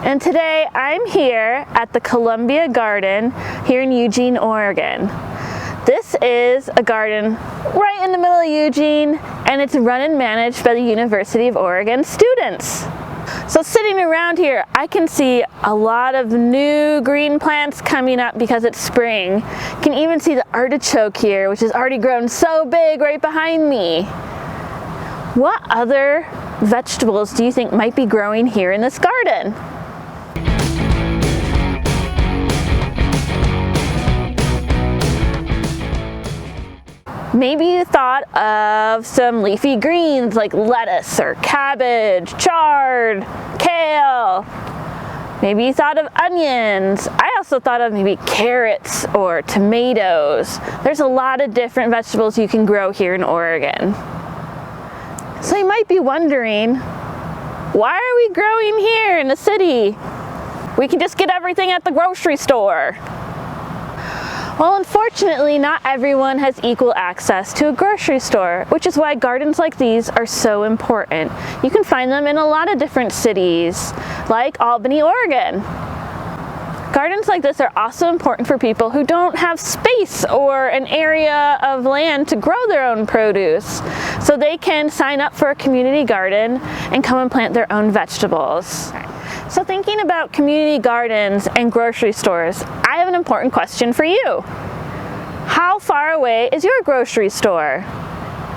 And today I'm here at the Columbia Garden here in Eugene, Oregon. This is a garden right in the middle of Eugene, and it's run and managed by the University of Oregon students. So sitting around here, I can see a lot of new green plants coming up because it's spring. You can even see the artichoke here, which has already grown so big right behind me. What other vegetables do you think might be growing here in this garden? Maybe you thought of some leafy greens like lettuce or cabbage, chard, kale. Maybe you thought of onions. I also thought of maybe carrots or tomatoes. There's a lot of different vegetables you can grow here in Oregon. So you might be wondering, why are we growing here in the city? We can just get everything at the grocery store. Well, unfortunately, not everyone has equal access to a grocery store, which is why gardens like these are so important. You can find them in a lot of different cities, like Albany, Oregon. Gardens like this are also important for people who don't have space or an area of land to grow their own produce. So they can sign up for a community garden and come and plant their own vegetables. So thinking about community gardens and grocery stores, I have an important question for you. How far away is your grocery store?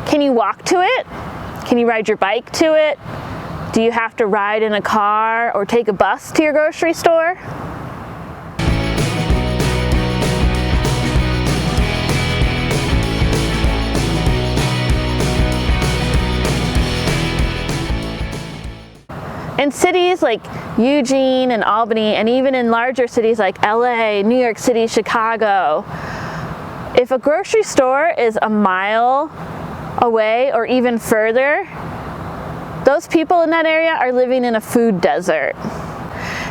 Can you walk to it? Can you ride your bike to it? Do you have to ride in a car or take a bus to your grocery store? In cities like Eugene and Albany, and even in larger cities like LA, New York City, Chicago, if a grocery store is a mile away or even further, those people in that area are living in a food desert.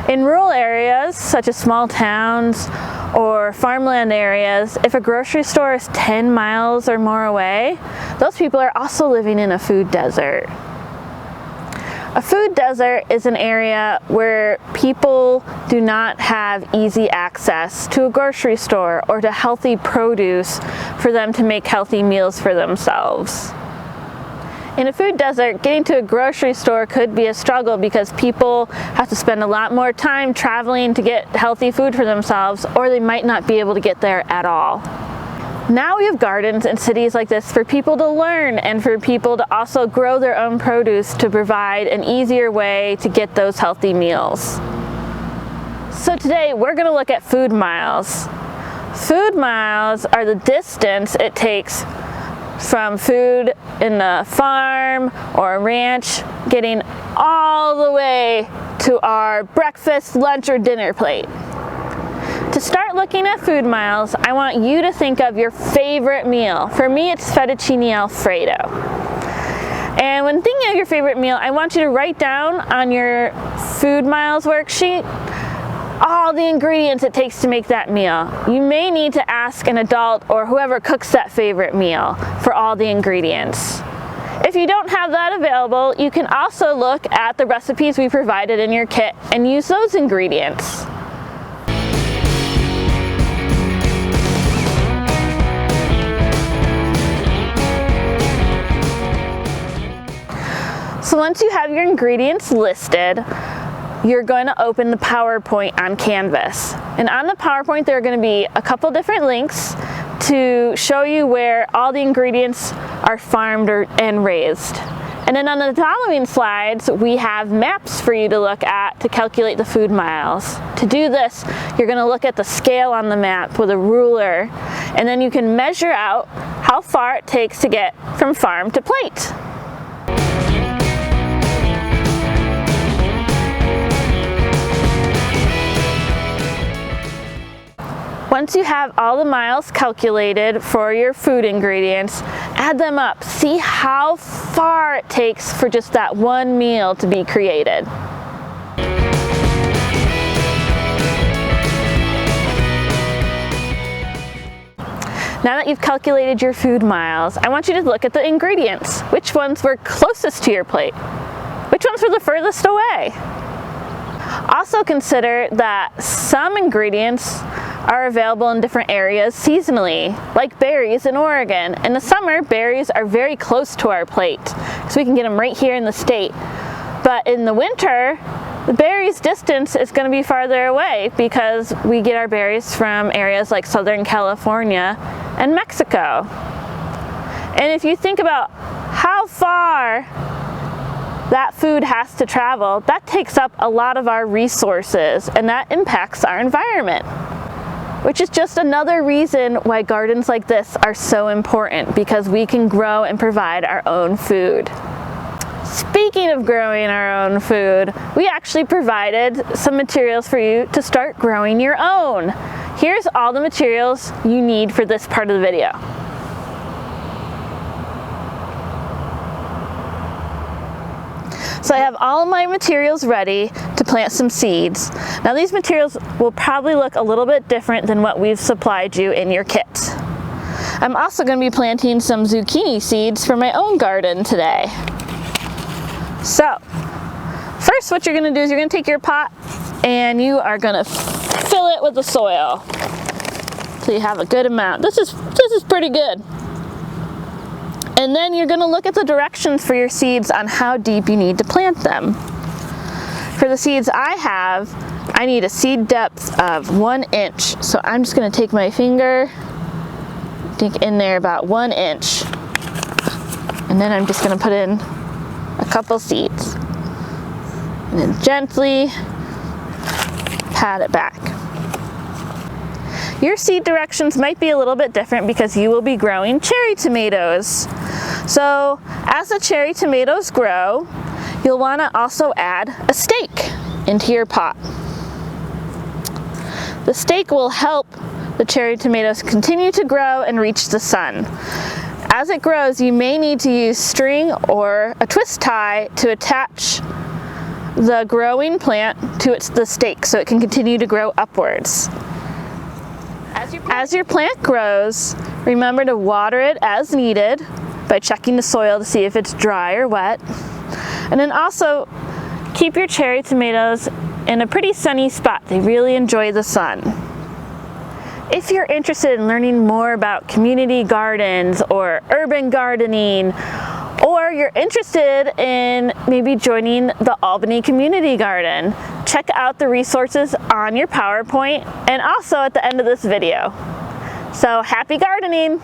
In rural areas, such as small towns or farmland areas, if a grocery store is 10 miles or more away, those people are also living in a food desert. A food desert is an area where people do not have easy access to a grocery store or to healthy produce for them to make healthy meals for themselves. In a food desert, getting to a grocery store could be a struggle because people have to spend a lot more time traveling to get healthy food for themselves, or they might not be able to get there at all. Now we have gardens in cities like this for people to learn and for people to also grow their own produce to provide an easier way to get those healthy meals. So today we're going to look at food miles. Food miles are the distance it takes from food in a farm or a ranch getting all the way to our breakfast, lunch, or dinner plate. To start looking at food miles, I want you to think of your favorite meal. For me, it's fettuccine alfredo. And when thinking of your favorite meal, I want you to write down on your food miles worksheet all the ingredients it takes to make that meal. You may need to ask an adult or whoever cooks that favorite meal for all the ingredients. If you don't have that available, you can also look at the recipes we provided in your kit and use those ingredients. So once you have your ingredients listed, you're going to open the PowerPoint on Canvas. And on the PowerPoint, there are going to be a couple different links to show you where all the ingredients are farmed and raised. And then on the following slides, we have maps for you to look at to calculate the food miles. To do this, you're going to look at the scale on the map with a ruler, and then you can measure out how far it takes to get from farm to plate. Once you have all the miles calculated for your food ingredients, add them up. See how far it takes for just that one meal to be created. Now that you've calculated your food miles, I want you to look at the ingredients. Which ones were closest to your plate? Which ones were the furthest away? Also consider that some ingredients are available in different areas seasonally, like berries in Oregon. In the summer, berries are very close to our plate, so we can get them right here in the state. But in the winter, the berries' distance is going to be farther away because we get our berries from areas like Southern California and Mexico. And if you think about how far that food has to travel, that takes up a lot of our resources, and that impacts our environment. Which is just another reason why gardens like this are so important, because we can grow and provide our own food. Speaking of growing our own food, we actually provided some materials for you to start growing your own. Here's all the materials you need for this part of the video. So I have all of my materials ready to plant some seeds. Now these materials will probably look a little bit different than what we've supplied you in your kit. I'm also going to be planting some zucchini seeds for my own garden today. So first what you're going to do is you're going to take your pot and you are going to fill it with the soil so you have a good amount. This is pretty good. And then you're going to look at the directions for your seeds on how deep you need to plant them. For the seeds I have, I need a seed depth of 1 inch. So I'm just going to take my finger, dig in there about 1 inch. And then I'm just going to put in a couple seeds. And then gently pat it back. Your seed directions might be a little bit different because you will be growing cherry tomatoes. So as the cherry tomatoes grow, you'll want to also add a stake into your pot. The stake will help the cherry tomatoes continue to grow and reach the sun. As it grows, you may need to use string or a twist tie to attach the growing plant to the stake so it can continue to grow upwards. As your plant grows, remember to water it as needed by checking the soil to see if it's dry or wet. And then also keep your cherry tomatoes in a pretty sunny spot. They really enjoy the sun. If you're interested in learning more about community gardens or urban gardening, or you're interested in maybe joining the Albany Community Garden, check out the resources on your PowerPoint and also at the end of this video. So happy gardening!